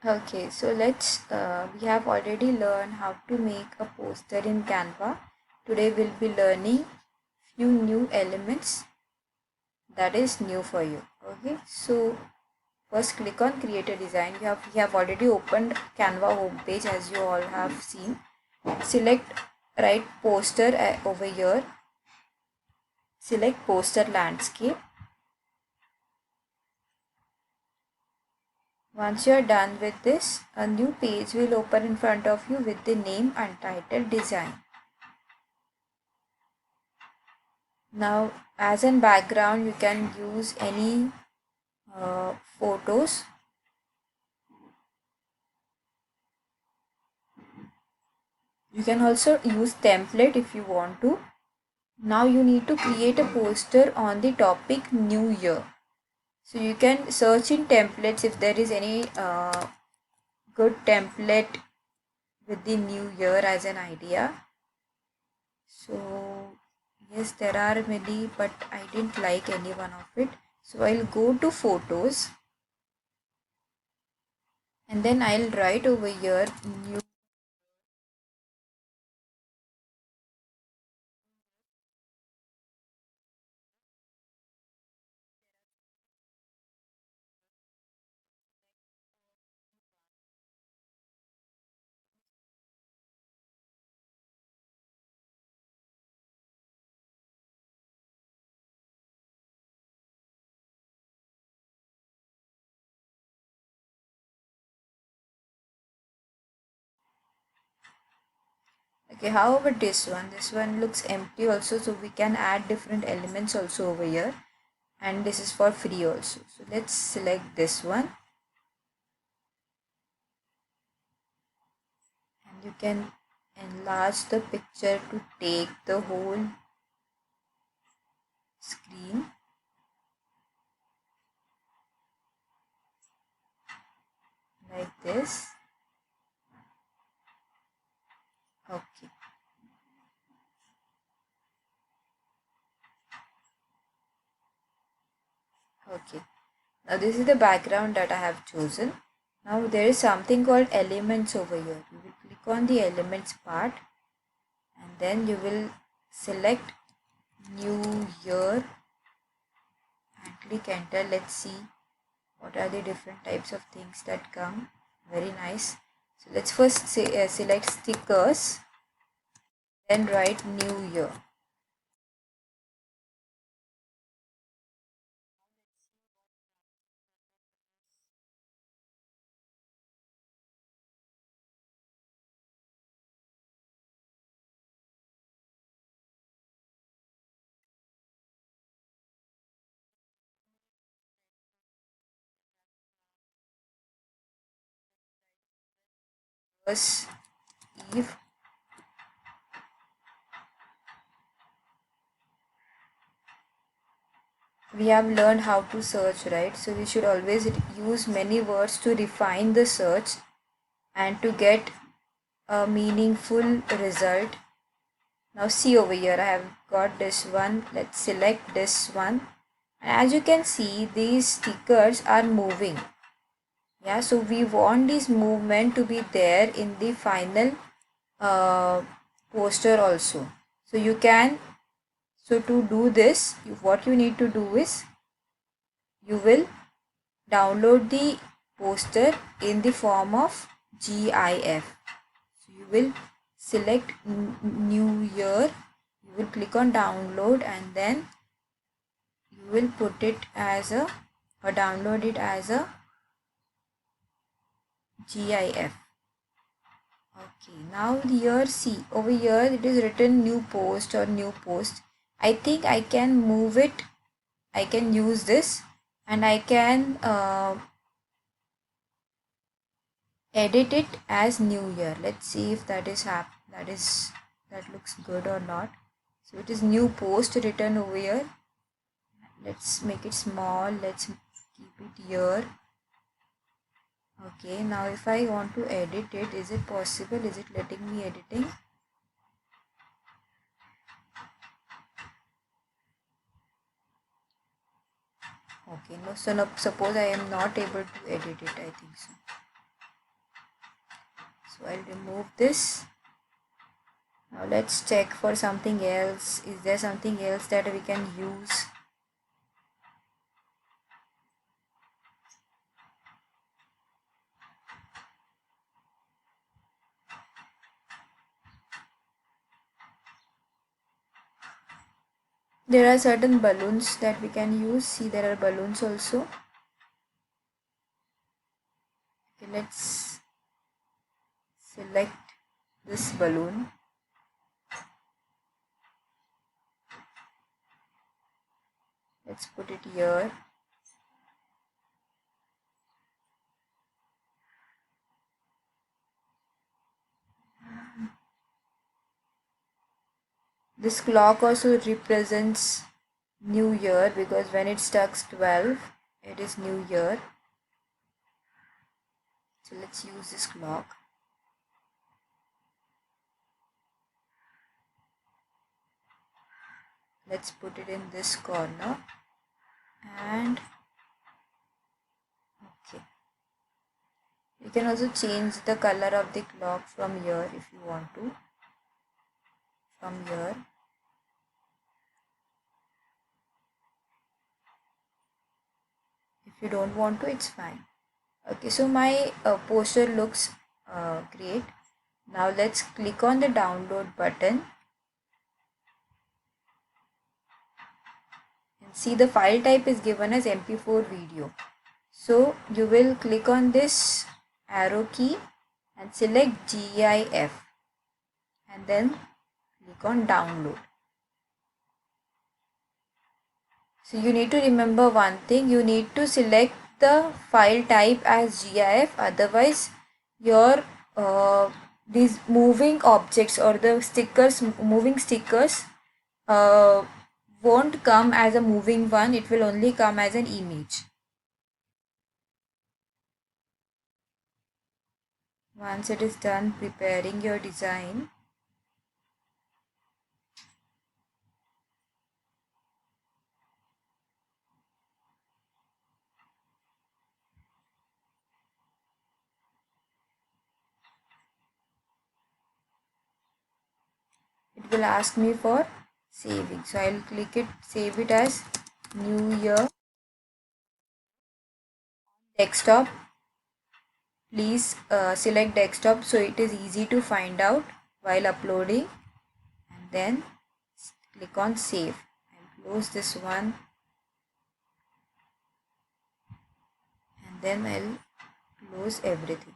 Okay, so we have already learned how to make a poster in Canva. Today we'll be learning few new elements that is new for you. Okay, so first click on create a design. We have already opened Canva homepage as you all have seen. Select right poster over here. Select poster landscape. Once you are done with this, a new page will open in front of you with the name Untitled Design. Now, as in background, you can use any photos. You can also use template if you want to. Now you need to create a poster on the topic New Year. So you can search in templates if there is any good template with the New Year as an idea. So yes, there are many, but I didn't like any one of it. So I'll go to photos and then I'll write over here new. Okay, how about this one? This one looks empty also, so we can add different elements also over here. And this is for free also. So let's select this one. And you can enlarge the picture to take the whole screen. Like this. Okay. Okay. Now this is the background that I have chosen. Now there is something called elements over here. You will click on the elements part and then you will select new year and click enter. Let's see what are the different types of things that come. Very nice. So let's first select stickers, then write new year. First Eve. We have learned how to search, right? So we should always use many words to refine the search and to get a meaningful result. Now see over here, I have got this one. Let's select this one. And as you can see, these stickers are moving. Yeah, so we want this movement to be there in the final uh, poster also. So you can, so to do this, what you need to do is you will download the poster in the form of GIF. So you will select new year, you will click on download and then you will put it as a or download it as a GIF. Okay, now here see over here it is written new post or new post. I think I can move it. I can use this and I can edit it as new year. Let's see if that is that looks good or not. So it is new post written over here. Let's make it small. Let's keep it here. Okay, now if I want to edit it, is it possible? Is it letting me editing? Okay, no, so no, suppose I am not able to edit it, I think so. So I'll remove this. Now let's check for something else. Is there something else that we can use? There are certain balloons that we can use. See, there are balloons also. Okay, let's select this balloon. Let's put it here. This clock also represents New Year, because when it strikes 12, it is New Year. So let's use this clock. Let's put it in this corner. And okay, you can also change the color of the clock from here if you want to. From here, if you don't want to, it's fine. Okay, so my poster looks great. Now let's click on the download button and see the file type is given as MP4 video. So you will click on this arrow key and select GIF and then click on download. So you need to remember one thing, you need to select the file type as GIF, otherwise your these moving objects or the stickers, moving stickers won't come as a moving one, it will only come as an image. Once it is done preparing your design, it will ask me for saving. So I'll click it, save it as New Year desktop. Please select desktop so it is easy to find out while uploading, and then click on save and close this one, and then I'll close everything.